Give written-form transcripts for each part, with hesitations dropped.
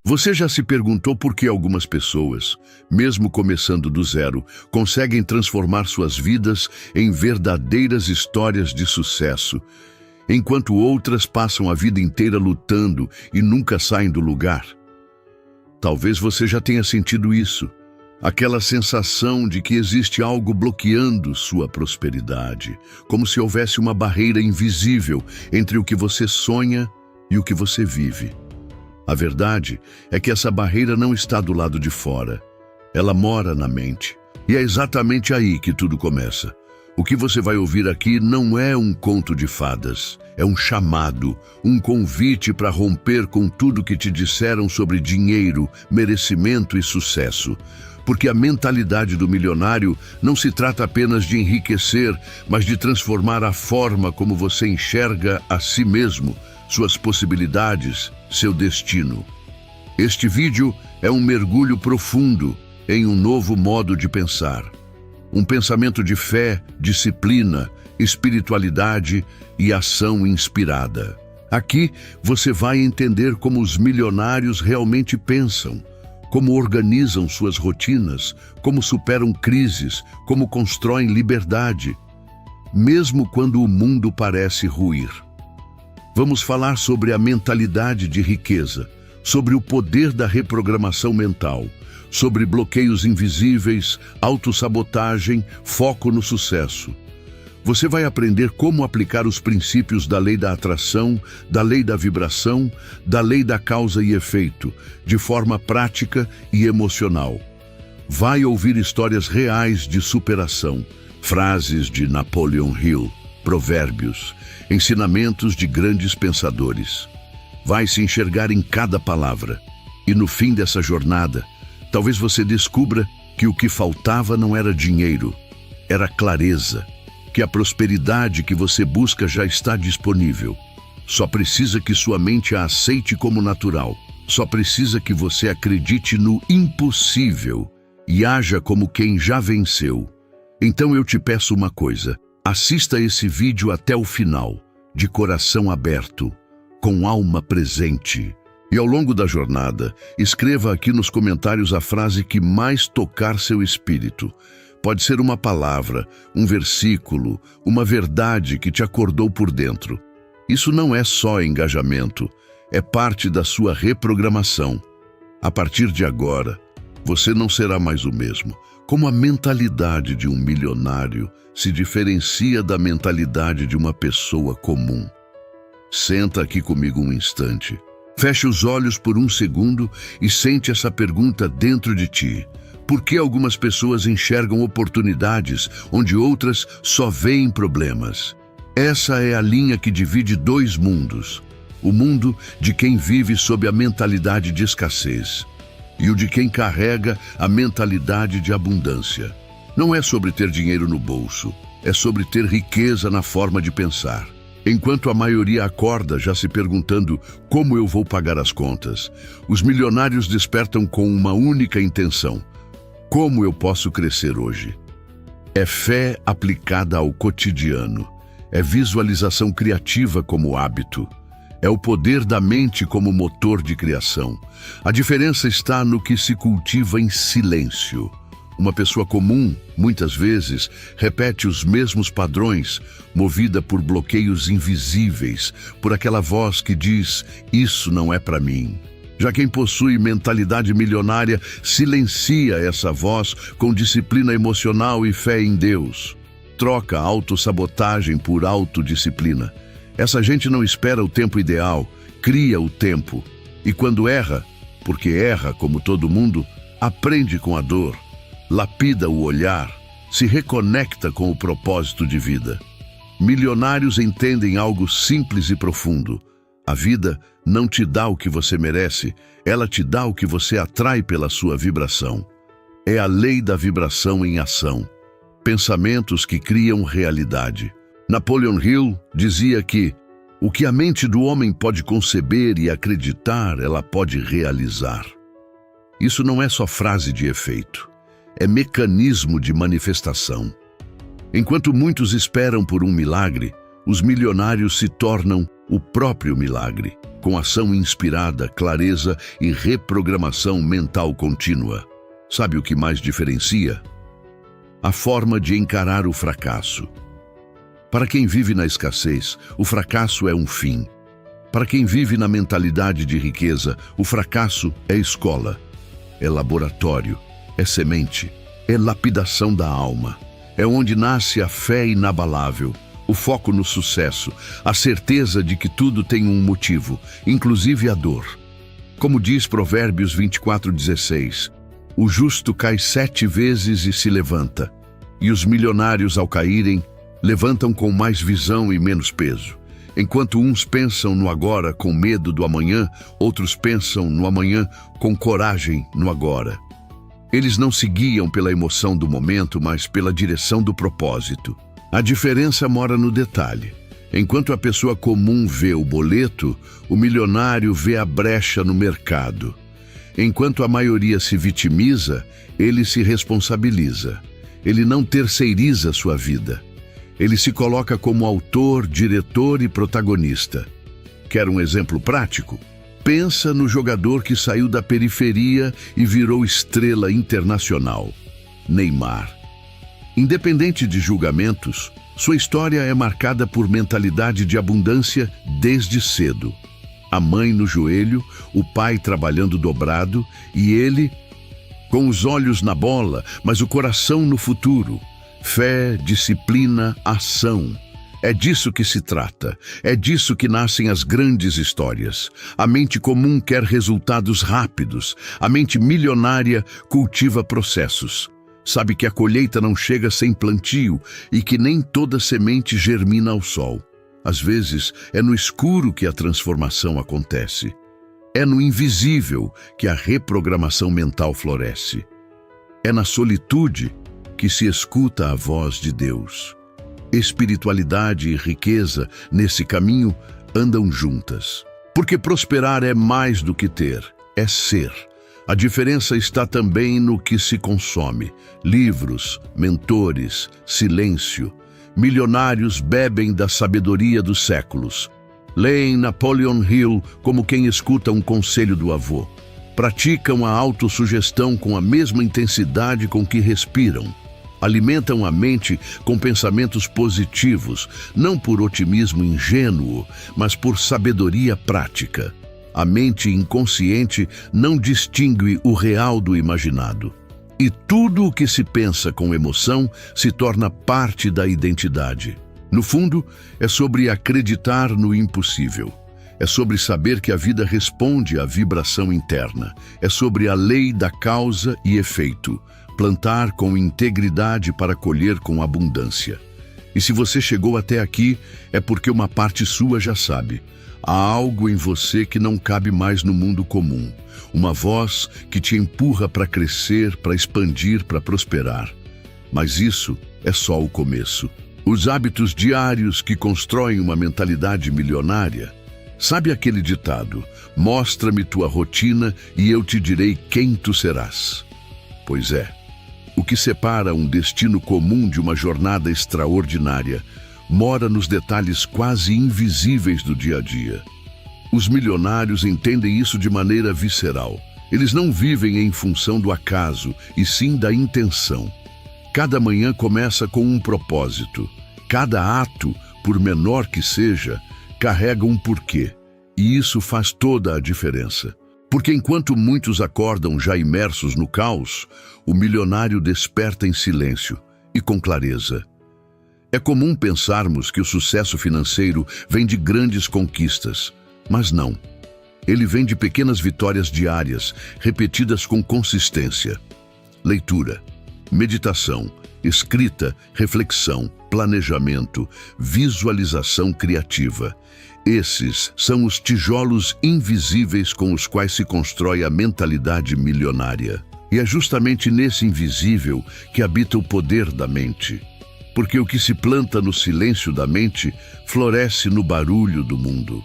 Você já se perguntou por que algumas pessoas, mesmo começando do zero, conseguem transformar suas vidas em verdadeiras histórias de sucesso, enquanto outras passam a vida inteira lutando e nunca saem do lugar? Talvez você já tenha sentido isso, aquela sensação de que existe algo bloqueando sua prosperidade, como se houvesse uma barreira invisível entre o que você sonha e o que você vive. A verdade é que essa barreira não está do lado de fora. Ela mora na mente. E é exatamente aí que tudo começa. O que você vai ouvir aqui não é um conto de fadas. É um chamado, um convite para romper com tudo que te disseram sobre dinheiro, merecimento e sucesso. Porque a mentalidade do milionário não se trata apenas de enriquecer, mas de transformar a forma como você enxerga a si mesmo, suas possibilidades, seu destino. Este vídeo é um mergulho profundo em um novo modo de pensar. Um pensamento de fé, disciplina, espiritualidade e ação inspirada. Aqui você vai entender como os milionários realmente pensam, como organizam suas rotinas, como superam crises, como constroem liberdade, mesmo quando o mundo parece ruir. Vamos falar sobre a mentalidade de riqueza, sobre o poder da reprogramação mental, sobre bloqueios invisíveis, autossabotagem, foco no sucesso. Você vai aprender como aplicar os princípios da lei da atração, da lei da vibração, da lei da causa e efeito, de forma prática e emocional. Vai ouvir histórias reais de superação, frases de Napoleon Hill, provérbios, ensinamentos de grandes pensadores. Vai se enxergar em cada palavra. E no fim dessa jornada, talvez você descubra que o que faltava não era dinheiro, era clareza, que a prosperidade que você busca já está disponível. Só precisa que sua mente a aceite como natural. Só precisa que você acredite no impossível e haja como quem já venceu. Então eu te peço uma coisa. Assista esse vídeo até o final, de coração aberto, com alma presente. E ao longo da jornada, escreva aqui nos comentários a frase que mais tocar seu espírito. Pode ser uma palavra, um versículo, uma verdade que te acordou por dentro. Isso não é só engajamento, é parte da sua reprogramação. A partir de agora, você não será mais o mesmo. Como a mentalidade de um milionário se diferencia da mentalidade de uma pessoa comum. Senta aqui comigo um instante. Feche os olhos por um segundo e sente essa pergunta dentro de ti. Por que algumas pessoas enxergam oportunidades onde outras só veem problemas? Essa é a linha que divide dois mundos. O mundo de quem vive sob a mentalidade de escassez e o de quem carrega a mentalidade de abundância. Não é sobre ter dinheiro no bolso, é sobre ter riqueza na forma de pensar. Enquanto a maioria acorda já se perguntando como eu vou pagar as contas, os milionários despertam com uma única intenção: como eu posso crescer hoje? É fé aplicada ao cotidiano, é visualização criativa como hábito, é o poder da mente como motor de criação. A diferença está no que se cultiva em silêncio. Uma pessoa comum, muitas vezes, repete os mesmos padrões, movida por bloqueios invisíveis, por aquela voz que diz: "Isso não é para mim". Já quem possui mentalidade milionária silencia essa voz com disciplina emocional e fé em Deus. Troca a autossabotagem por autodisciplina. Essa gente não espera o tempo ideal, cria o tempo. E quando erra, porque erra como todo mundo, aprende com a dor, lapida o olhar, se reconecta com o propósito de vida. Milionários entendem algo simples e profundo. A vida não te dá o que você merece, ela te dá o que você atrai pela sua vibração. É a lei da vibração em ação. Pensamentos que criam realidade. Napoleon Hill dizia que o que a mente do homem pode conceber e acreditar, ela pode realizar. Isso não é só frase de efeito, é mecanismo de manifestação. Enquanto muitos esperam por um milagre, os milionários se tornam o próprio milagre. com ação inspirada, clareza e reprogramação mental contínua. Sabe o que mais diferencia? A forma de encarar o fracasso. Para quem vive na escassez, o fracasso é um fim. Para quem vive na mentalidade de riqueza, o fracasso é escola, é laboratório, é semente, é lapidação da alma. É onde nasce a fé inabalável, o foco no sucesso, a certeza de que tudo tem um motivo, inclusive a dor. Como diz Provérbios 24:16, o justo cai 7 vezes e se levanta, e os milionários, ao caírem, levantam com mais visão e menos peso. Enquanto uns pensam no agora com medo do amanhã, outros pensam no amanhã com coragem no agora. Eles não se guiam pela emoção do momento, mas pela direção do propósito. A diferença mora no detalhe. Enquanto a pessoa comum vê o boleto, o milionário vê a brecha no mercado. Enquanto a maioria se vitimiza, ele se responsabiliza. Ele não terceiriza sua vida. Ele se coloca como autor, diretor e protagonista. Quer um exemplo prático? Pensa no jogador que saiu da periferia e virou estrela internacional, Neymar. Independente de julgamentos, sua história é marcada por mentalidade de abundância desde cedo. A mãe no joelho, o pai trabalhando dobrado e ele com os olhos na bola, mas o coração no futuro. Fé, disciplina, ação. É disso que se trata. É disso que nascem as grandes histórias. A mente comum quer resultados rápidos. A mente milionária cultiva processos. Sabe que a colheita não chega sem plantio e que nem toda semente germina ao sol. Às vezes, é no escuro que a transformação acontece. É no invisível que a reprogramação mental floresce. É na solitude que se escuta a voz de Deus. Espiritualidade e riqueza, nesse caminho, andam juntas. Porque prosperar é mais do que ter, é ser. A diferença está também no que se consome. Livros, mentores, silêncio. Milionários bebem da sabedoria dos séculos. Leem Napoleon Hill como quem escuta um conselho do avô. Praticam a autossugestão com a mesma intensidade com que respiram. Alimentam a mente com pensamentos positivos, não por otimismo ingênuo, mas por sabedoria prática. A mente inconsciente não distingue o real do imaginado. E tudo o que se pensa com emoção se torna parte da identidade. No fundo, é sobre acreditar no impossível. É sobre saber que a vida responde à vibração interna. É sobre a lei da causa e efeito. Plantar com integridade para colher com abundância. E se você chegou até aqui, é porque uma parte sua já sabe. Há algo em você que não cabe mais no mundo comum. Uma voz que te empurra para crescer, para expandir, para prosperar. Mas isso é só o começo. Os hábitos diários que constroem uma mentalidade milionária. Sabe aquele ditado? Mostra-me tua rotina e eu te direi quem tu serás. Pois é. O que separa um destino comum de uma jornada extraordinária mora nos detalhes quase invisíveis do dia a dia. Os milionários entendem isso de maneira visceral. Eles não vivem em função do acaso, e sim da intenção. Cada manhã começa com um propósito. Cada ato, por menor que seja, carrega um porquê. E isso faz toda a diferença. Porque enquanto muitos acordam já imersos no caos, o milionário desperta em silêncio e com clareza. É comum pensarmos que o sucesso financeiro vem de grandes conquistas, mas não. Ele vem de pequenas vitórias diárias, repetidas com consistência. Leitura, meditação, escrita, reflexão, planejamento, visualização criativa. Esses são os tijolos invisíveis com os quais se constrói a mentalidade milionária. E é justamente nesse invisível que habita o poder da mente. Porque o que se planta no silêncio da mente floresce no barulho do mundo.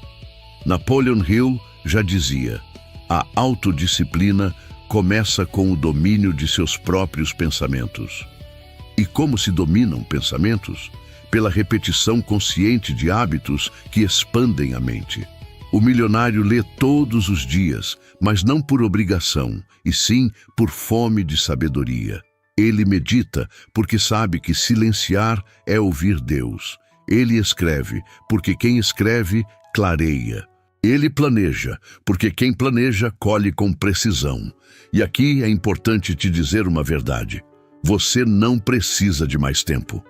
Napoleon Hill já dizia: a autodisciplina começa com o domínio de seus próprios pensamentos. E como se dominam pensamentos? Pela repetição consciente de hábitos que expandem a mente. O milionário lê todos os dias, mas não por obrigação, e sim por fome de sabedoria. Ele medita porque sabe que silenciar é ouvir Deus. Ele escreve porque quem escreve clareia. Ele planeja porque quem planeja colhe com precisão. E aqui é importante te dizer uma verdade. Você não precisa de mais tempo.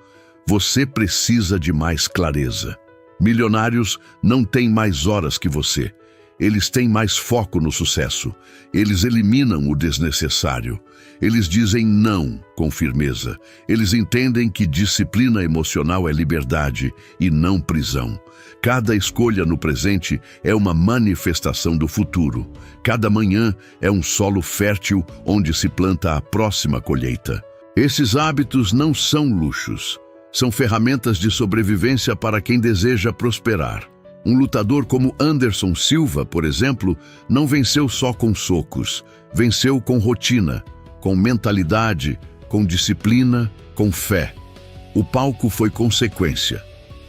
Você precisa de mais clareza. Milionários não têm mais horas que você. Eles têm mais foco no sucesso. Eles eliminam o desnecessário. Eles dizem não com firmeza. Eles entendem que disciplina emocional é liberdade e não prisão. Cada escolha no presente é uma manifestação do futuro. Cada manhã é um solo fértil onde se planta a próxima colheita. Esses hábitos não são luxos. São ferramentas de sobrevivência para quem deseja prosperar. Um lutador como Anderson Silva, por exemplo, não venceu só com socos. Venceu com rotina, com mentalidade, com disciplina, com fé. O palco foi consequência.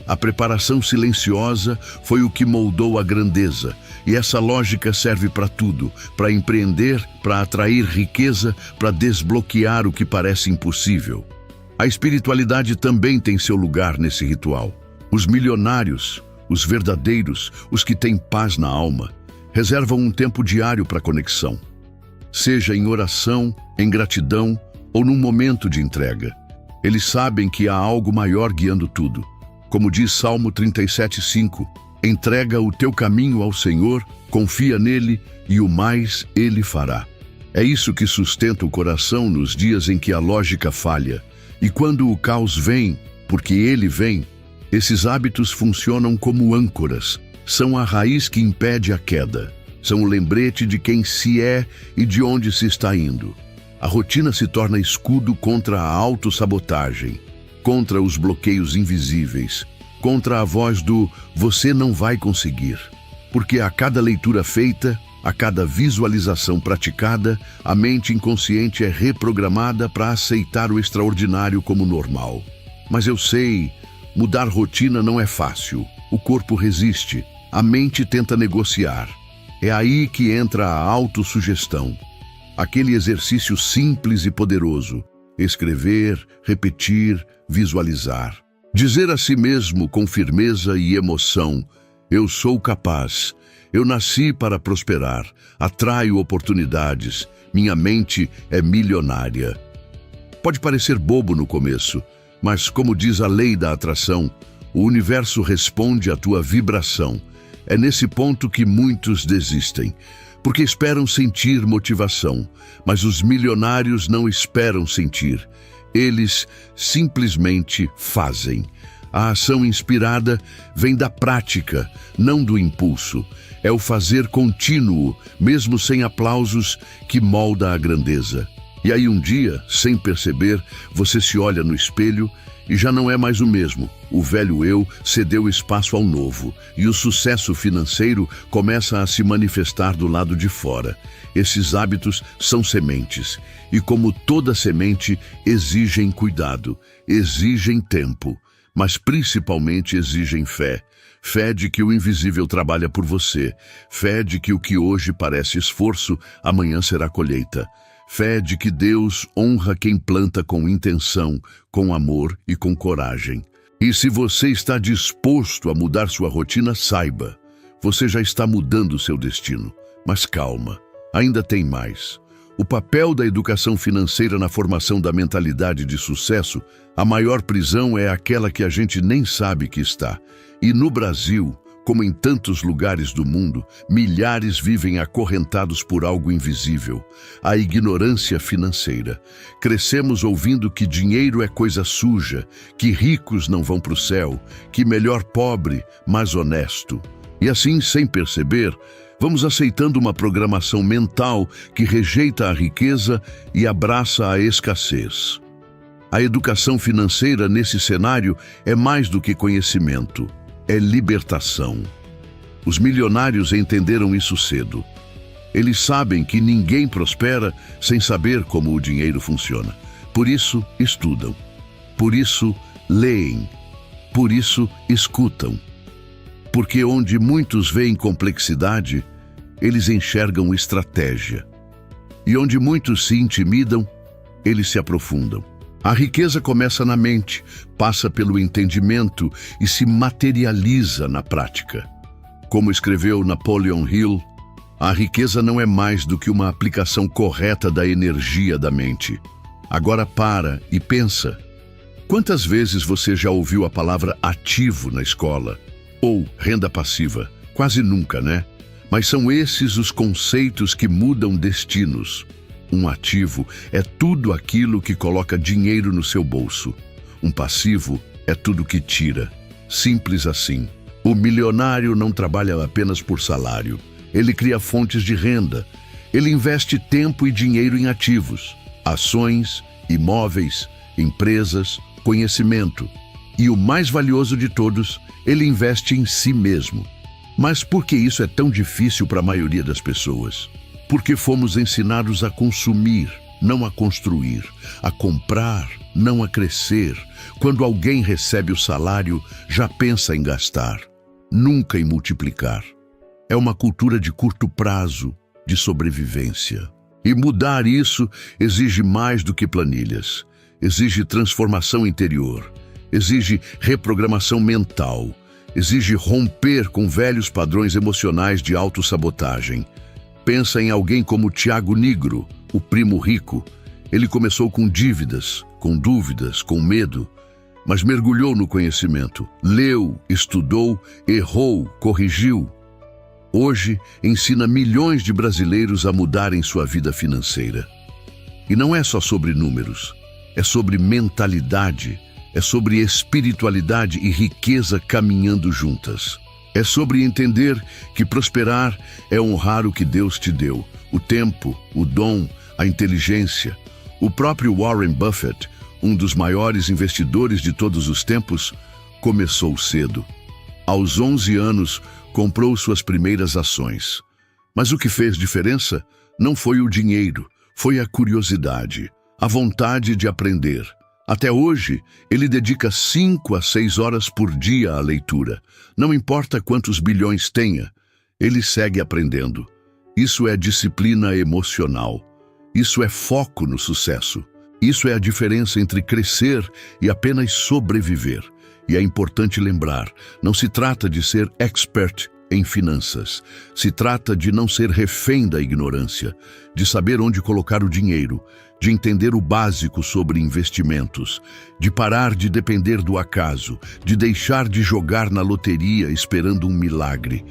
A preparação silenciosa foi o que moldou a grandeza. E essa lógica serve para tudo, para empreender, para atrair riqueza, para desbloquear o que parece impossível. A espiritualidade também tem seu lugar nesse ritual. Os milionários, os verdadeiros, os que têm paz na alma, reservam um tempo diário para conexão. Seja em oração, em gratidão ou num momento de entrega. Eles sabem que há algo maior guiando tudo. Como diz Salmo 37:5, entrega o teu caminho ao Senhor, confia nele e o mais ele fará. É isso que sustenta o coração nos dias em que a lógica falha. E quando o caos vem, porque ele vem, esses hábitos funcionam como âncoras. São a raiz que impede a queda. São o lembrete de quem se é e de onde se está indo. A rotina se torna escudo contra a autossabotagem, contra os bloqueios invisíveis, contra a voz do "você não vai conseguir". Porque a cada leitura feita, a cada visualização praticada, a mente inconsciente é reprogramada para aceitar o extraordinário como normal. Mas eu sei, mudar rotina não é fácil. O corpo resiste, a mente tenta negociar. É aí que entra a autossugestão. Aquele exercício simples e poderoso. Escrever, repetir, visualizar. Dizer a si mesmo com firmeza e emoção: eu sou capaz. Eu nasci para prosperar, atraio oportunidades, minha mente é milionária. Pode parecer bobo no começo, mas como diz a lei da atração, o universo responde à tua vibração. É nesse ponto que muitos desistem, porque esperam sentir motivação, mas os milionários não esperam sentir, eles simplesmente fazem. A ação inspirada vem da prática, não do impulso. É o fazer contínuo, mesmo sem aplausos, que molda a grandeza. E aí um dia, sem perceber, você se olha no espelho e já não é mais o mesmo. O velho eu cedeu espaço ao novo e o sucesso financeiro começa a se manifestar do lado de fora. Esses hábitos são sementes e, como toda semente, exigem cuidado, exigem tempo, mas principalmente exigem fé. Fé de que o invisível trabalha por você. Fé de que o que hoje parece esforço, amanhã será colheita. Fé de que Deus honra quem planta com intenção, com amor e com coragem. E se você está disposto a mudar sua rotina, saiba, você já está mudando seu destino. Mas calma, ainda tem mais. O papel da educação financeira na formação da mentalidade de sucesso, a maior prisão é aquela que a gente nem sabe que está. E no Brasil, como em tantos lugares do mundo, milhares vivem acorrentados por algo invisível, a ignorância financeira. Crescemos ouvindo que dinheiro é coisa suja, que ricos não vão para o céu, que melhor pobre, mas honesto. E assim, sem perceber, vamos aceitando uma programação mental que rejeita a riqueza e abraça a escassez. A educação financeira nesse cenário é mais do que conhecimento. É libertação. Os milionários entenderam isso cedo. Eles sabem que ninguém prospera sem saber como o dinheiro funciona. Por isso, estudam. Por isso, leem. Por isso, escutam. Porque onde muitos veem complexidade, eles enxergam estratégia. E onde muitos se intimidam, eles se aprofundam. A riqueza começa na mente, passa pelo entendimento e se materializa na prática. Como escreveu Napoleon Hill, a riqueza não é mais do que uma aplicação correta da energia da mente. Agora para e pensa. Quantas vezes você já ouviu a palavra ativo na escola? Ou renda passiva? Quase nunca, né? Mas são esses os conceitos que mudam destinos. Um ativo é tudo aquilo que coloca dinheiro no seu bolso. Um passivo é tudo que tira. Simples assim. O milionário não trabalha apenas por salário. Ele cria fontes de renda. Ele investe tempo e dinheiro em ativos, ações, imóveis, empresas, conhecimento. E o mais valioso de todos, ele investe em si mesmo. Mas por que isso é tão difícil para a maioria das pessoas? Porque fomos ensinados a consumir, não a construir, a comprar, não a crescer. Quando alguém recebe o salário, já pensa em gastar, nunca em multiplicar. É uma cultura de curto prazo, de sobrevivência. E mudar isso exige mais do que planilhas. Exige transformação interior, exige reprogramação mental, exige romper com velhos padrões emocionais de autossabotagem. Pensa em alguém como Tiago Nigro, o primo rico. Ele começou com dívidas, com dúvidas, com medo, mas mergulhou no conhecimento, leu, estudou, errou, corrigiu. Hoje, ensina milhões de brasileiros a mudarem sua vida financeira. E não é só sobre números, é sobre mentalidade, é sobre espiritualidade e riqueza caminhando juntas. É sobre entender que prosperar é honrar o que Deus te deu, o tempo, o dom, a inteligência. O próprio Warren Buffett, um dos maiores investidores de todos os tempos, começou cedo. Aos 11 anos, comprou suas primeiras ações. Mas o que fez diferença não foi o dinheiro, foi a curiosidade, a vontade de aprender. Até hoje, ele dedica 5 a 6 horas por dia à leitura. Não importa quantos bilhões tenha, ele segue aprendendo. Isso é disciplina emocional. Isso é foco no sucesso. Isso é a diferença entre crescer e apenas sobreviver. E é importante lembrar, não se trata de ser expert em finanças. Se trata de não ser refém da ignorância, de saber onde colocar o dinheiro, de entender o básico sobre investimentos, de parar de depender do acaso, de deixar de jogar na loteria esperando um milagre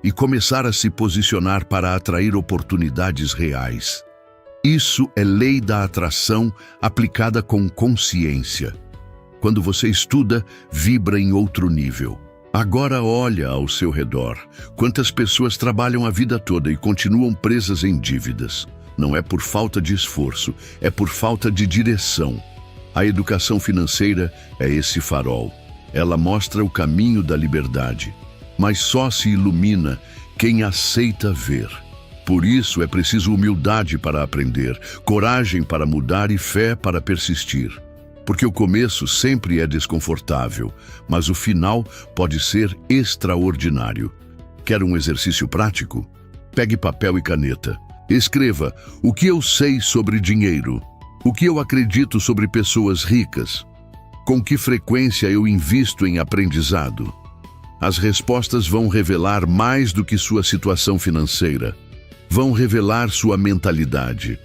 e começar a se posicionar para atrair oportunidades reais. Isso é lei da atração aplicada com consciência. Quando você estuda, vibra em outro nível. Agora olha ao seu redor. Quantas pessoas trabalham a vida toda e continuam presas em dívidas? Não é por falta de esforço, é por falta de direção. A educação financeira é esse farol. Ela mostra o caminho da liberdade, mas só se ilumina quem aceita ver. Por isso é preciso humildade para aprender, coragem para mudar e fé para persistir. Porque o começo sempre é desconfortável, mas o final pode ser extraordinário. Quer um exercício prático? Pegue papel e caneta. Escreva o que eu sei sobre dinheiro, o que eu acredito sobre pessoas ricas, com que frequência eu invisto em aprendizado. As respostas vão revelar mais do que sua situação financeira, vão revelar sua mentalidade.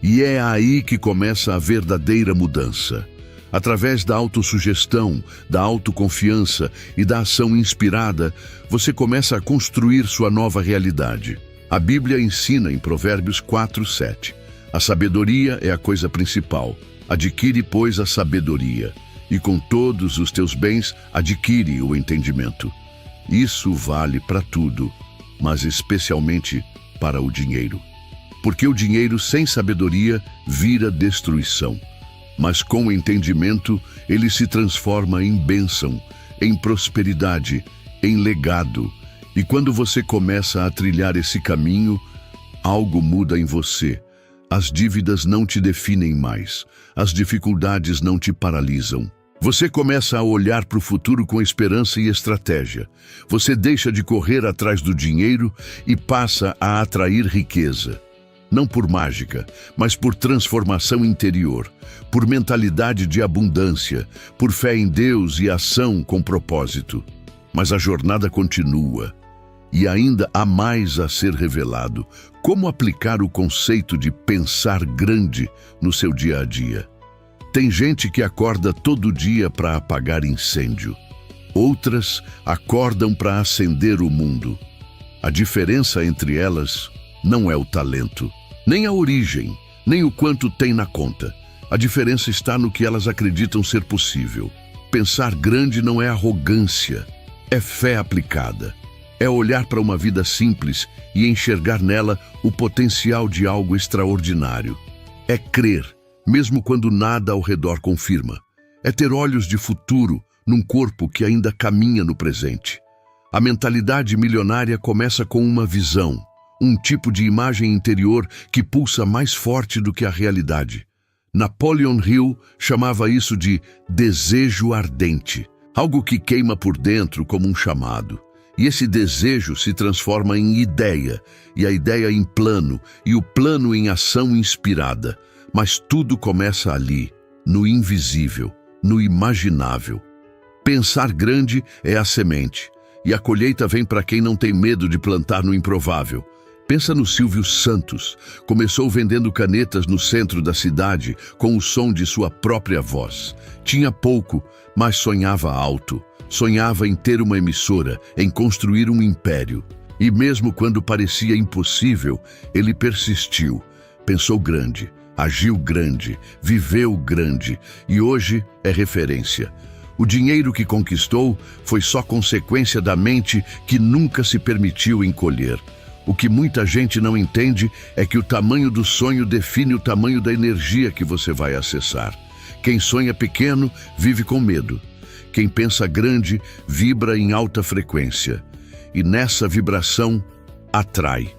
E é aí que começa a verdadeira mudança. Através da autossugestão, da autoconfiança e da ação inspirada, você começa a construir sua nova realidade. A Bíblia ensina em Provérbios 4:7. A sabedoria é a coisa principal. Adquire, pois, a sabedoria, e com todos os teus bens adquire o entendimento. Isso vale para tudo, mas especialmente para o dinheiro. Porque o dinheiro sem sabedoria vira destruição. Mas com entendimento, ele se transforma em bênção, em prosperidade, em legado. E quando você começa a trilhar esse caminho, algo muda em você. As dívidas não te definem mais, as dificuldades não te paralisam. Você começa a olhar para o futuro com esperança e estratégia. Você deixa de correr atrás do dinheiro e passa a atrair riqueza. Não por mágica, mas por transformação interior, por mentalidade de abundância, por fé em Deus e ação com propósito. Mas a jornada continua. E ainda há mais a ser revelado. Como aplicar o conceito de pensar grande no seu dia a dia? Tem gente que acorda todo dia para apagar incêndio. Outras acordam para acender o mundo. A diferença entre elas não é o talento, nem a origem, nem o quanto tem na conta. A diferença está no que elas acreditam ser possível. Pensar grande não é arrogância, é fé aplicada. É olhar para uma vida simples e enxergar nela o potencial de algo extraordinário. É crer, mesmo quando nada ao redor confirma. É ter olhos de futuro num corpo que ainda caminha no presente. A mentalidade milionária começa com uma visão, um tipo de imagem interior que pulsa mais forte do que a realidade. Napoleon Hill chamava isso de desejo ardente, algo que queima por dentro como um chamado. E esse desejo se transforma em ideia, e a ideia em plano, e o plano em ação inspirada. Mas tudo começa ali, no invisível, no imaginável. Pensar grande é a semente, e a colheita vem para quem não tem medo de plantar no improvável. Pensa no Silvio Santos. Começou vendendo canetas no centro da cidade, com o som de sua própria voz. Tinha pouco, mas sonhava alto. Sonhava em ter uma emissora, em construir um império. E mesmo quando parecia impossível, ele persistiu. Pensou grande, agiu grande, viveu grande e hoje é referência. O dinheiro que conquistou foi só consequência da mente que nunca se permitiu encolher. O que muita gente não entende é que o tamanho do sonho define o tamanho da energia que você vai acessar. Quem sonha pequeno vive com medo. Quem pensa grande vibra em alta frequência. E nessa vibração atrai.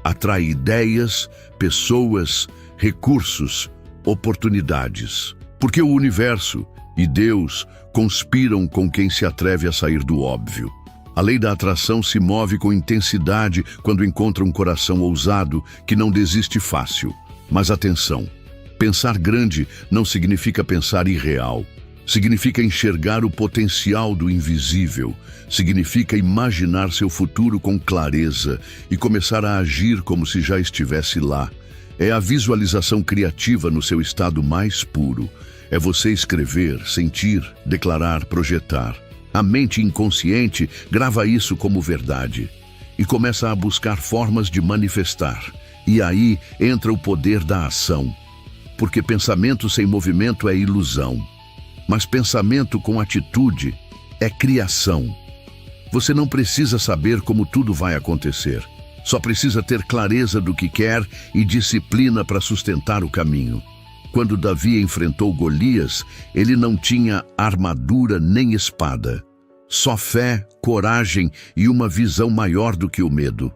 Atrai ideias, pessoas, recursos, oportunidades. Porque o universo e Deus conspiram com quem se atreve a sair do óbvio. A lei da atração se move com intensidade quando encontra um coração ousado que não desiste fácil. Mas atenção, pensar grande não significa pensar irreal. Significa enxergar o potencial do invisível. Significa imaginar seu futuro com clareza e começar a agir como se já estivesse lá. É a visualização criativa no seu estado mais puro. É você escrever, sentir, declarar, projetar. A mente inconsciente grava isso como verdade e começa a buscar formas de manifestar. E aí entra o poder da ação. Porque pensamento sem movimento é ilusão. Mas pensamento com atitude é criação. Você não precisa saber como tudo vai acontecer. Só precisa ter clareza do que quer e disciplina para sustentar o caminho. Quando Davi enfrentou Golias, ele não tinha armadura nem espada. Só fé, coragem e uma visão maior do que o medo.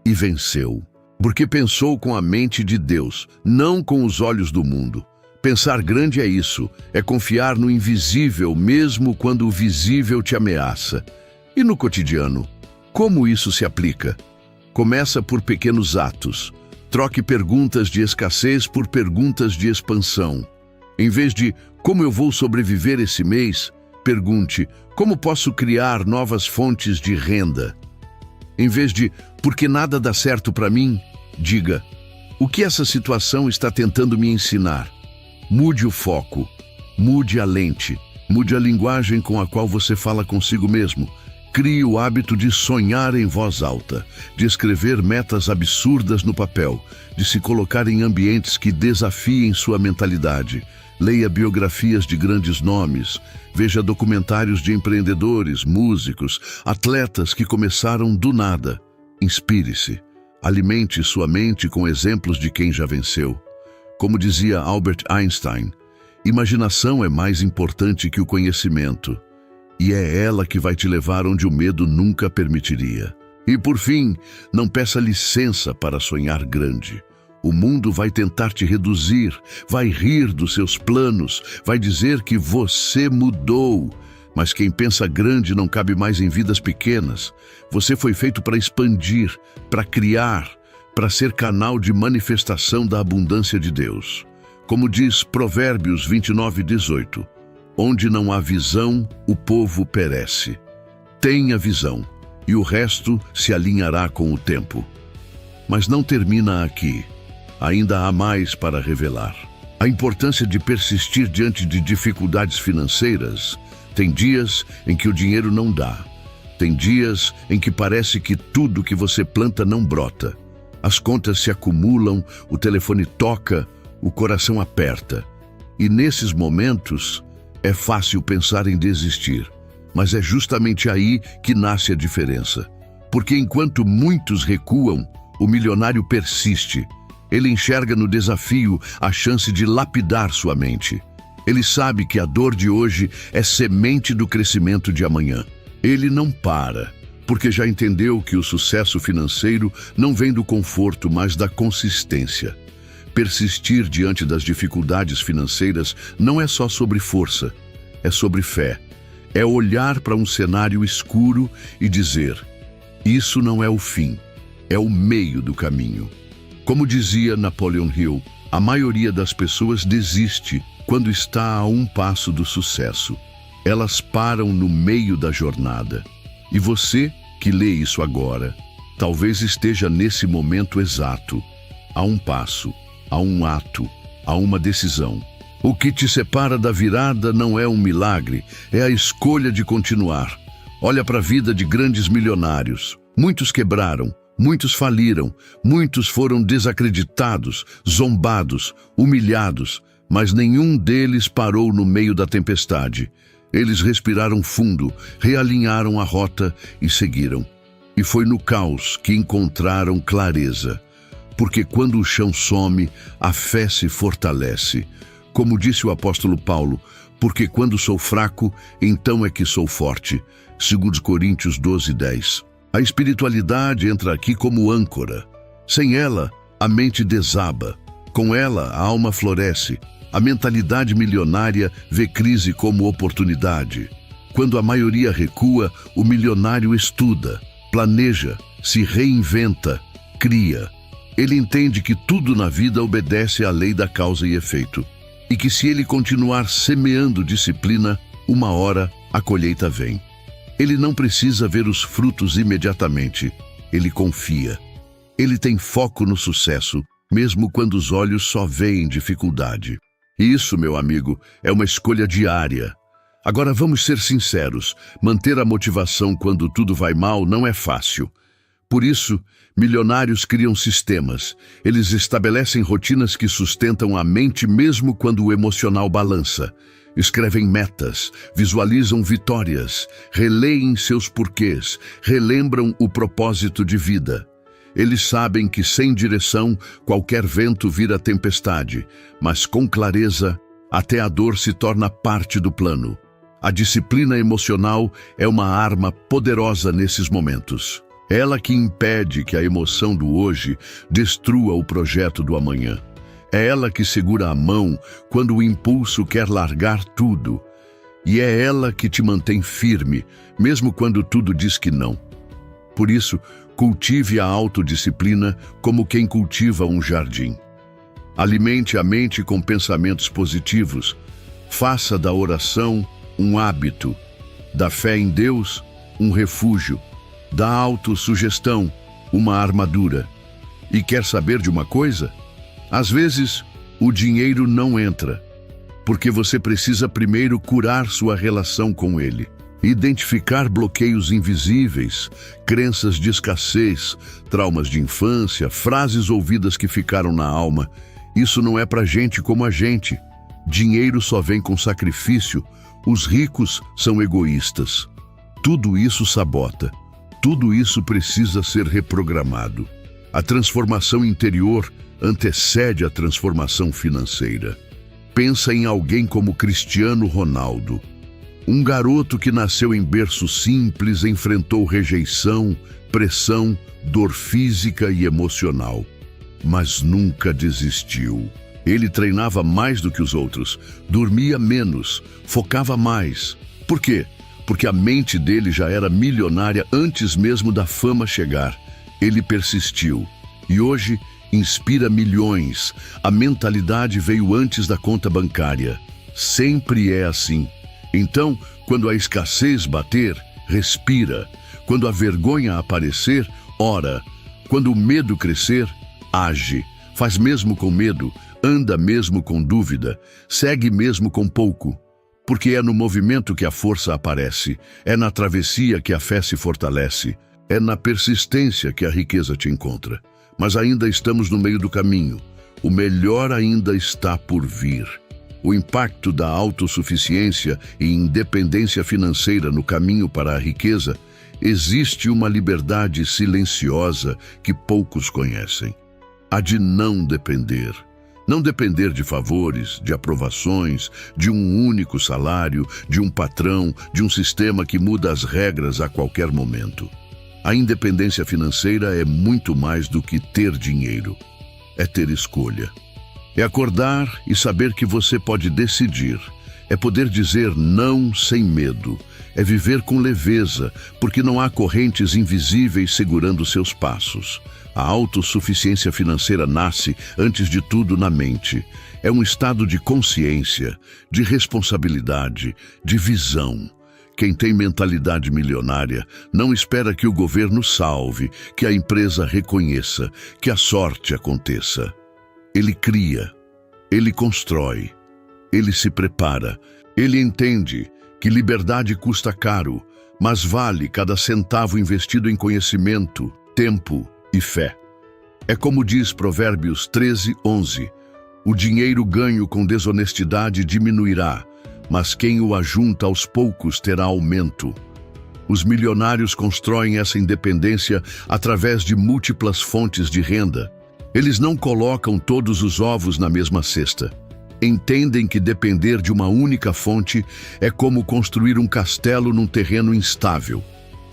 E venceu. Porque pensou com a mente de Deus, não com os olhos do mundo. Pensar grande é isso, é confiar no invisível mesmo quando o visível te ameaça. E no cotidiano, como isso se aplica? Começa por pequenos atos. Troque perguntas de escassez por perguntas de expansão. Em vez de como eu vou sobreviver esse mês, pergunte como posso criar novas fontes de renda. Em vez de por que nada dá certo para mim, diga o que essa situação está tentando me ensinar. Mude o foco, mude a lente, mude a linguagem com a qual você fala consigo mesmo. Crie o hábito de sonhar em voz alta, de escrever metas absurdas no papel, de se colocar em ambientes que desafiem sua mentalidade. Leia biografias de grandes nomes, veja documentários de empreendedores, músicos, atletas que começaram do nada. Inspire-se, alimente sua mente com exemplos de quem já venceu. Como dizia Albert Einstein, imaginação é mais importante que o conhecimento. E é ela que vai te levar onde o medo nunca permitiria. E por fim, não peça licença para sonhar grande. O mundo vai tentar te reduzir, vai rir dos seus planos, vai dizer que você mudou. Mas quem pensa grande não cabe mais em vidas pequenas. Você foi feito para expandir, para criar, para ser canal de manifestação da abundância de Deus. Como diz Provérbios 29:18, onde não há visão, o povo perece. Tenha visão, e o resto se alinhará com o tempo. Mas não termina aqui. Ainda há mais para revelar. A importância de persistir diante de dificuldades financeiras. Tem dias em que o dinheiro não dá. Tem dias em que parece que tudo que você planta não brota. As contas se acumulam, o telefone toca, o coração aperta. E nesses momentos, é fácil pensar em desistir. Mas é justamente aí que nasce a diferença. Porque enquanto muitos recuam, o milionário persiste. Ele enxerga no desafio a chance de lapidar sua mente. Ele sabe que a dor de hoje é semente do crescimento de amanhã. Ele não para, porque já entendeu que o sucesso financeiro não vem do conforto, mas da consistência. Persistir diante das dificuldades financeiras não é só sobre força, é sobre fé. É olhar para um cenário escuro e dizer: isso não é o fim, é o meio do caminho. Como dizia Napoleon Hill, a maioria das pessoas desiste quando está a um passo do sucesso. Elas param no meio da jornada. E você, que lê isso agora, talvez esteja nesse momento exato, a um passo, a um ato, a uma decisão. O que te separa da virada não é um milagre, é a escolha de continuar. Olha para a vida de grandes milionários. Muitos quebraram, muitos faliram, muitos foram desacreditados, zombados, humilhados, mas nenhum deles parou no meio da tempestade. Eles respiraram fundo, realinharam a rota e seguiram. E foi no caos que encontraram clareza. Porque quando o chão some, a fé se fortalece. Como disse o apóstolo Paulo, porque quando sou fraco, então é que sou forte. 2 Coríntios 12:10. A espiritualidade entra aqui como âncora. Sem ela, a mente desaba. Com ela, a alma floresce. A mentalidade milionária vê crise como oportunidade. Quando a maioria recua, o milionário estuda, planeja, se reinventa, cria. Ele entende que tudo na vida obedece à lei da causa e efeito. E que se ele continuar semeando disciplina, uma hora a colheita vem. Ele não precisa ver os frutos imediatamente. Ele confia. Ele tem foco no sucesso, mesmo quando os olhos só veem dificuldade. Isso, meu amigo, é uma escolha diária. Agora vamos ser sinceros, manter a motivação quando tudo vai mal não é fácil. Por isso, milionários criam sistemas. Eles estabelecem rotinas que sustentam a mente mesmo quando o emocional balança. Escrevem metas, visualizam vitórias, releem seus porquês, relembram o propósito de vida. Eles sabem que sem direção, qualquer vento vira tempestade, mas com clareza, até a dor se torna parte do plano. A disciplina emocional é uma arma poderosa nesses momentos. Ela que impede que a emoção do hoje destrua o projeto do amanhã. É ela que segura a mão quando o impulso quer largar tudo. E é ela que te mantém firme, mesmo quando tudo diz que não. Por isso, cultive a autodisciplina como quem cultiva um jardim. Alimente a mente com pensamentos positivos. Faça da oração um hábito, da fé em Deus um refúgio, da autossugestão uma armadura. E quer saber de uma coisa? Às vezes, o dinheiro não entra, porque você precisa primeiro curar sua relação com ele. Identificar bloqueios invisíveis, crenças de escassez, traumas de infância, frases ouvidas que ficaram na alma. Isso não é pra gente como a gente. Dinheiro só vem com sacrifício. Os ricos são egoístas. Tudo isso sabota. Tudo isso precisa ser reprogramado. A transformação interior antecede a transformação financeira. Pensa em alguém como Cristiano Ronaldo. Um garoto que nasceu em berço simples, enfrentou rejeição, pressão, dor física e emocional. mas nunca desistiu. Ele treinava mais do que os outros, dormia menos, focava mais. Por quê? Porque a mente dele já era milionária antes mesmo da fama chegar. Ele persistiu e hoje inspira milhões. A mentalidade veio antes da conta bancária. Sempre é assim. Então, quando a escassez bater, respira. Quando a vergonha aparecer, ora. Quando o medo crescer, age. Faz mesmo com medo, anda mesmo com dúvida, segue mesmo com pouco. Porque é no movimento que a força aparece, é na travessia que a fé se fortalece, é na persistência que a riqueza te encontra. Mas ainda estamos no meio do caminho. O melhor ainda está por vir. O impacto da autossuficiência e independência financeira no caminho para a riqueza, existe uma liberdade silenciosa que poucos conhecem. A de não depender. Não depender de favores, de aprovações, de um único salário, de um patrão, de um sistema que muda as regras a qualquer momento. A independência financeira é muito mais do que ter dinheiro. É ter escolha. É acordar e saber que você pode decidir. É poder dizer não sem medo. É viver com leveza, porque não há correntes invisíveis segurando seus passos. A autossuficiência financeira nasce, antes de tudo, na mente. É um estado de consciência, de responsabilidade, de visão. Quem tem mentalidade milionária não espera que o governo salve, que a empresa reconheça, que a sorte aconteça. Ele cria, ele constrói, ele se prepara, ele entende que liberdade custa caro, mas vale cada centavo investido em conhecimento, tempo e fé. É como diz Provérbios 13:11, o dinheiro ganho com desonestidade diminuirá, mas quem o ajunta aos poucos terá aumento. Os milionários constroem essa independência através de múltiplas fontes de renda. Eles não colocam todos os ovos na mesma cesta. Entendem que depender de uma única fonte é como construir um castelo num terreno instável.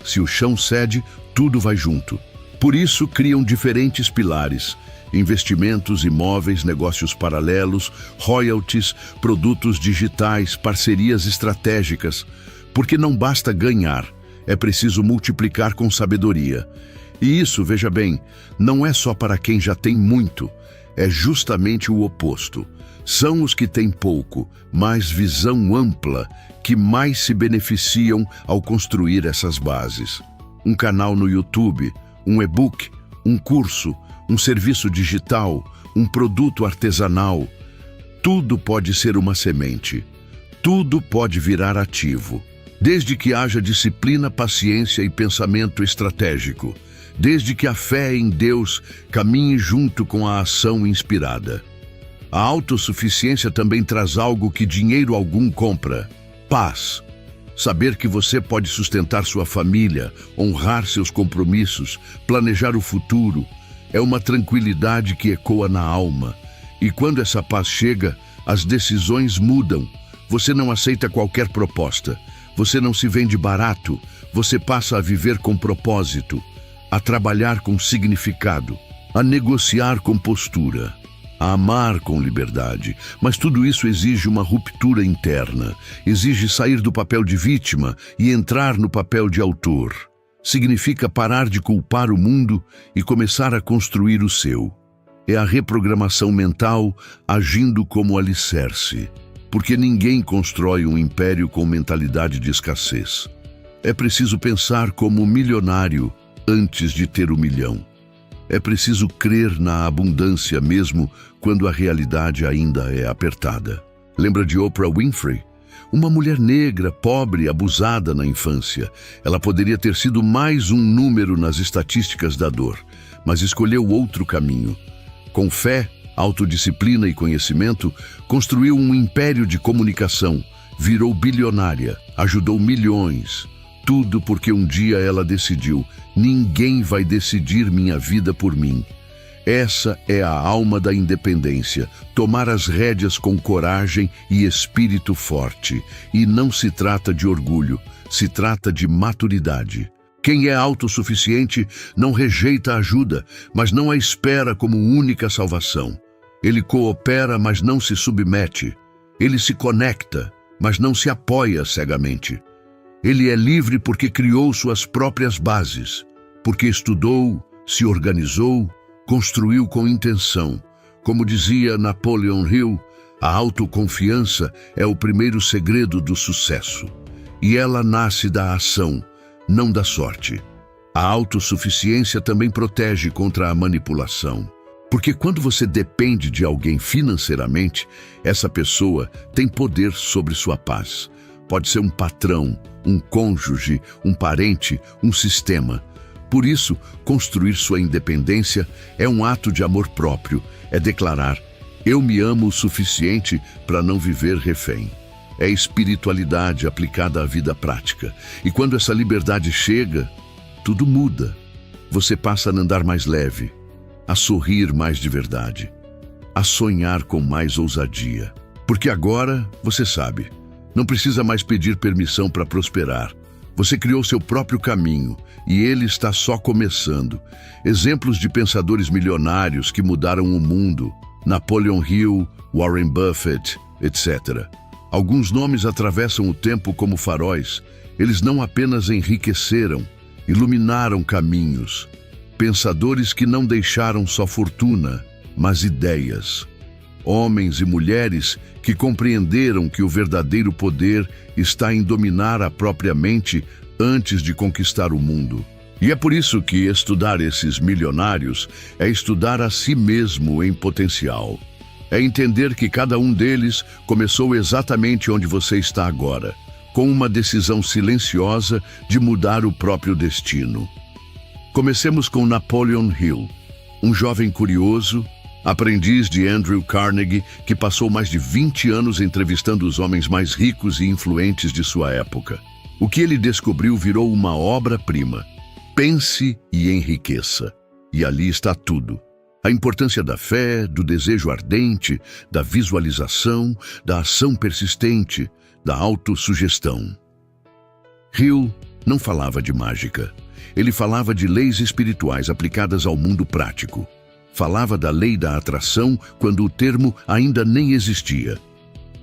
Se o chão cede, tudo vai junto. Por isso, criam diferentes pilares: investimentos, imóveis, negócios paralelos, royalties, produtos digitais, parcerias estratégicas. Porque não basta ganhar, é preciso multiplicar com sabedoria. E isso, veja bem, não é só para quem já tem muito, é justamente o oposto. São os que têm pouco, mas visão ampla, que mais se beneficiam ao construir essas bases. Um canal no YouTube, um e-book, um curso, um serviço digital, um produto artesanal. Tudo pode ser uma semente. Tudo pode virar ativo. Desde que haja disciplina, paciência e pensamento estratégico. Desde que a fé em Deus caminhe junto com a ação inspirada. A autossuficiência também traz algo que dinheiro algum compra: paz. Saber que você pode sustentar sua família, honrar seus compromissos, planejar o futuro, é uma tranquilidade que ecoa na alma. E quando essa paz chega, as decisões mudam. Você não aceita qualquer proposta. Você não se vende barato. Você passa a viver com propósito, a trabalhar com significado, a negociar com postura, a amar com liberdade. Mas tudo isso exige uma ruptura interna, exige sair do papel de vítima e entrar no papel de autor. Significa parar de culpar o mundo e começar a construir o seu. É a reprogramação mental agindo como alicerce, porque ninguém constrói um império com mentalidade de escassez. É preciso pensar como milionário antes de ter 1 milhão. É preciso crer na abundância mesmo quando a realidade ainda é apertada. Lembra de Oprah Winfrey? Uma mulher negra, pobre, abusada na infância. Ela poderia ter sido mais um número nas estatísticas da dor, mas escolheu outro caminho. Com fé, autodisciplina e conhecimento, construiu um império de comunicação, virou bilionária, ajudou milhões. Tudo porque um dia ela decidiu: ninguém vai decidir minha vida por mim. Essa é a alma da independência, tomar as rédeas com coragem e espírito forte. E não se trata de orgulho, se trata de maturidade. Quem é autossuficiente não rejeita a ajuda, mas não a espera como única salvação. Ele coopera, mas não se submete. Ele se conecta, mas não se apoia cegamente. Ele é livre porque criou suas próprias bases, porque estudou, se organizou, construiu com intenção. Como dizia Napoleon Hill, a autoconfiança é o primeiro segredo do sucesso. E ela nasce da ação, não da sorte. A autossuficiência também protege contra a manipulação. Porque quando você depende de alguém financeiramente, essa pessoa tem poder sobre sua paz. Pode ser um patrão, um cônjuge, um parente, um sistema. Por isso, construir sua independência é um ato de amor próprio, é declarar: eu me amo o suficiente para não viver refém. É espiritualidade aplicada à vida prática. E quando essa liberdade chega, tudo muda. Você passa a andar mais leve, a sorrir mais de verdade, a sonhar com mais ousadia. Porque agora, você sabe, não precisa mais pedir permissão para prosperar. Você criou seu próprio caminho e ele está só começando. Exemplos de pensadores milionários que mudaram o mundo: Napoleon Hill, Warren Buffett, etc. Alguns nomes atravessam o tempo como faróis. Eles não apenas enriqueceram, iluminaram caminhos. Pensadores que não deixaram só fortuna, mas ideias. Homens e mulheres que compreenderam que o verdadeiro poder está em dominar a própria mente antes de conquistar o mundo. E é por isso que estudar esses milionários é estudar a si mesmo em potencial. É entender que cada um deles começou exatamente onde você está agora, com uma decisão silenciosa de mudar o próprio destino. Comecemos com Napoleon Hill, um jovem curioso, aprendiz de Andrew Carnegie, que passou mais de 20 anos entrevistando os homens mais ricos e influentes de sua época. O que ele descobriu virou uma obra-prima. Pense e enriqueça. E ali está tudo. A importância da fé, do desejo ardente, da visualização, da ação persistente, da autossugestão. Hill não falava de mágica. Ele falava de leis espirituais aplicadas ao mundo prático. Falava da lei da atração quando o termo ainda nem existia.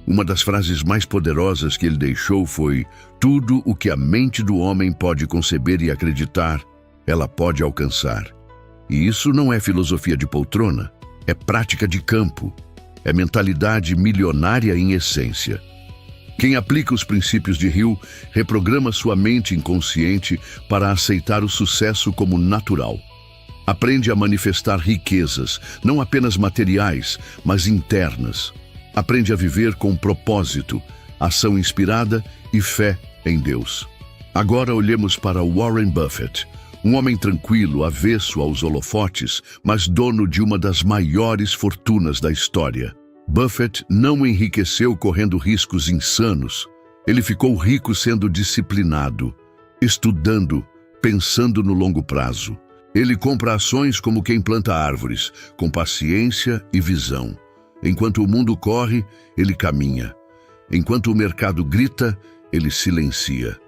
Uma das frases mais poderosas que ele deixou foi: tudo o que a mente do homem pode conceber e acreditar, ela pode alcançar. E isso não é filosofia de poltrona, é prática de campo, é mentalidade milionária em essência. Quem aplica os princípios de Hill reprograma sua mente inconsciente para aceitar o sucesso como natural. Aprende a manifestar riquezas, não apenas materiais, mas internas. Aprende a viver com propósito, ação inspirada e fé em Deus. Agora olhemos para Warren Buffett, um homem tranquilo, avesso aos holofotes, mas dono de uma das maiores fortunas da história. Buffett não enriqueceu correndo riscos insanos. Ele ficou rico sendo disciplinado, estudando, pensando no longo prazo. Ele compra ações como quem planta árvores, com paciência e visão. Enquanto o mundo corre, ele caminha. Enquanto o mercado grita, ele silencia.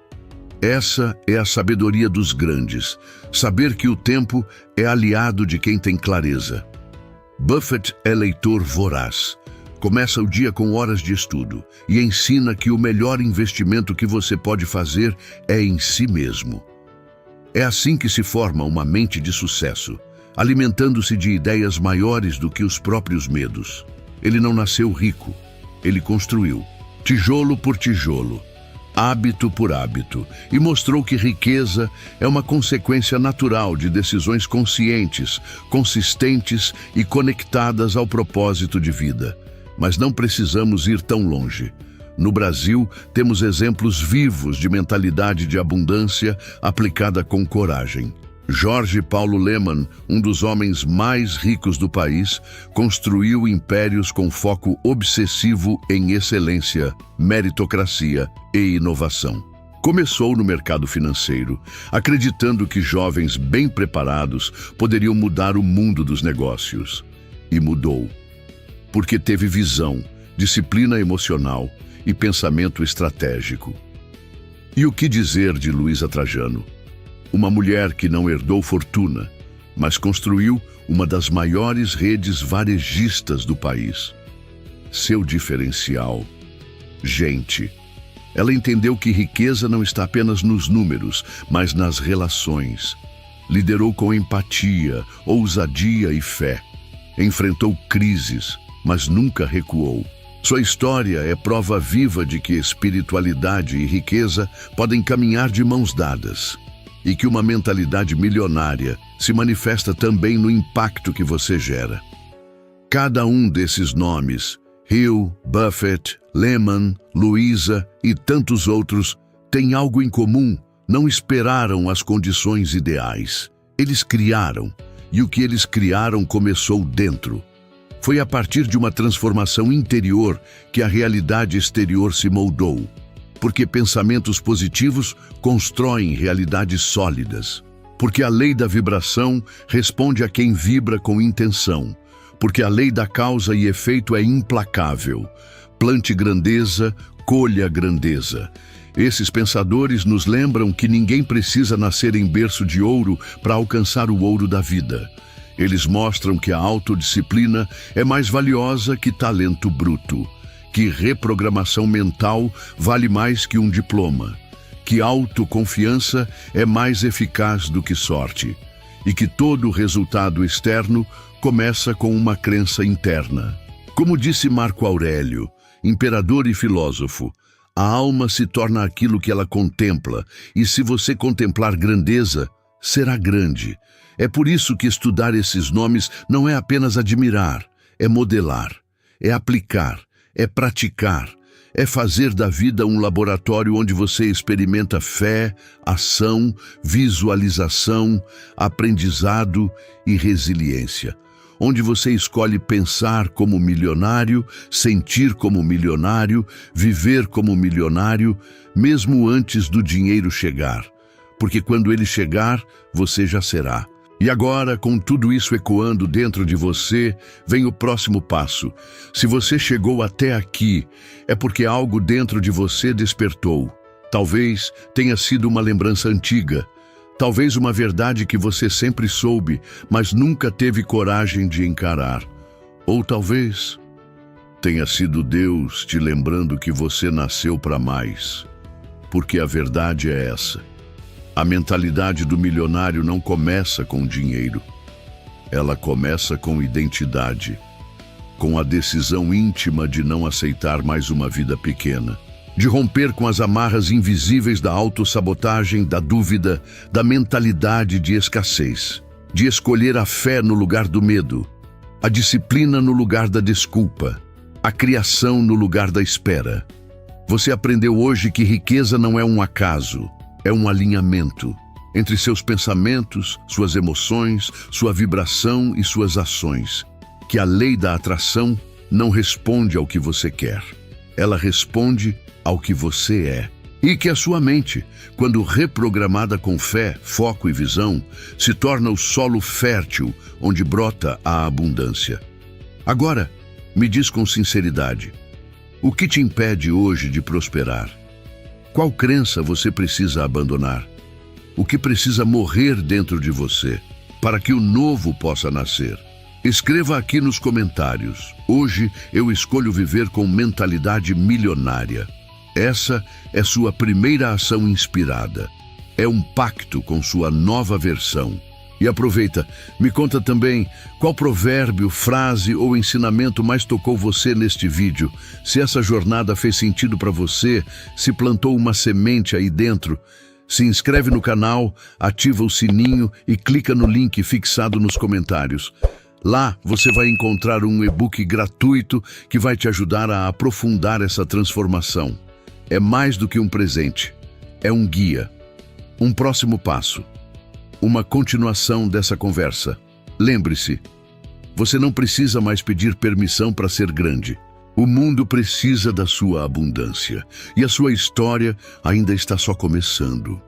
Essa é a sabedoria dos grandes, saber que o tempo é aliado de quem tem clareza. Buffett é leitor voraz. Começa o dia com horas de estudo e ensina que o melhor investimento que você pode fazer é em si mesmo. É assim que se forma uma mente de sucesso, alimentando-se de ideias maiores do que os próprios medos. Ele não nasceu rico, ele construiu, tijolo por tijolo, hábito por hábito, e mostrou que riqueza é uma consequência natural de decisões conscientes, consistentes e conectadas ao propósito de vida. Mas não precisamos ir tão longe. No Brasil, temos exemplos vivos de mentalidade de abundância aplicada com coragem. Jorge Paulo Lemann, um dos homens mais ricos do país, construiu impérios com foco obsessivo em excelência, meritocracia e inovação. Começou no mercado financeiro, acreditando que jovens bem preparados poderiam mudar o mundo dos negócios. E mudou. Porque teve visão, disciplina emocional e pensamento estratégico. E o que dizer de Luiza Trajano? Uma mulher que não herdou fortuna, mas construiu uma das maiores redes varejistas do país. Seu diferencial: gente. Ela entendeu que riqueza não está apenas nos números, mas nas relações. Liderou com empatia, ousadia e fé. Enfrentou crises, mas nunca recuou. Sua história é prova viva de que espiritualidade e riqueza podem caminhar de mãos dadas. E que uma mentalidade milionária se manifesta também no impacto que você gera. Cada um desses nomes, Hill, Buffett, Lehman, Luiza e tantos outros, tem algo em comum: não esperaram as condições ideais. Eles criaram, e o que eles criaram começou dentro. Foi a partir de uma transformação interior que a realidade exterior se moldou. Porque pensamentos positivos constroem realidades sólidas. Porque a lei da vibração responde a quem vibra com intenção. Porque a lei da causa e efeito é implacável. Plante grandeza, colha grandeza. Esses pensadores nos lembram que ninguém precisa nascer em berço de ouro para alcançar o ouro da vida. Eles mostram que a autodisciplina é mais valiosa que talento bruto, que reprogramação mental vale mais que um diploma, que autoconfiança é mais eficaz do que sorte, e que todo resultado externo começa com uma crença interna. Como disse Marco Aurélio, imperador e filósofo, a alma se torna aquilo que ela contempla, e se você contemplar grandeza, será grande. É por isso que estudar esses nomes não é apenas admirar, é modelar, é aplicar, é praticar, é fazer da vida um laboratório onde você experimenta fé, ação, visualização, aprendizado e resiliência. Onde você escolhe pensar como milionário, sentir como milionário, viver como milionário, mesmo antes do dinheiro chegar. Porque quando ele chegar, você já será. E agora, com tudo isso ecoando dentro de você, vem o próximo passo. Se você chegou até aqui, é porque algo dentro de você despertou. Talvez tenha sido uma lembrança antiga. Talvez uma verdade que você sempre soube, mas nunca teve coragem de encarar. Ou talvez tenha sido Deus te lembrando que você nasceu para mais. Porque a verdade é essa. A mentalidade do milionário não começa com dinheiro. Ela começa com identidade, com a decisão íntima de não aceitar mais uma vida pequena, de romper com as amarras invisíveis da autossabotagem, da dúvida, da mentalidade de escassez, de escolher a fé no lugar do medo, a disciplina no lugar da desculpa, a criação no lugar da espera. Você aprendeu hoje que riqueza não é um acaso, é um alinhamento entre seus pensamentos, suas emoções, sua vibração e suas ações. Que a lei da atração não responde ao que você quer. Ela responde ao que você é. E que a sua mente, quando reprogramada com fé, foco e visão, se torna o solo fértil onde brota a abundância. Agora, me diz com sinceridade, o que te impede hoje de prosperar? Qual crença você precisa abandonar? O que precisa morrer dentro de você para que o novo possa nascer? Escreva aqui nos comentários. Hoje eu escolho viver com mentalidade milionária. Essa é sua primeira ação inspirada. É um pacto com sua nova versão. E aproveita, me conta também qual provérbio, frase ou ensinamento mais tocou você neste vídeo. Se essa jornada fez sentido para você, se plantou uma semente aí dentro. Se inscreve no canal, ativa o sininho e clica no link fixado nos comentários. Lá você vai encontrar um e-book gratuito que vai te ajudar a aprofundar essa transformação. É mais do que um presente, é um guia, um próximo passo, uma continuação dessa conversa. Lembre-se, você não precisa mais pedir permissão para ser grande. O mundo precisa da sua abundância e a sua história ainda está só começando.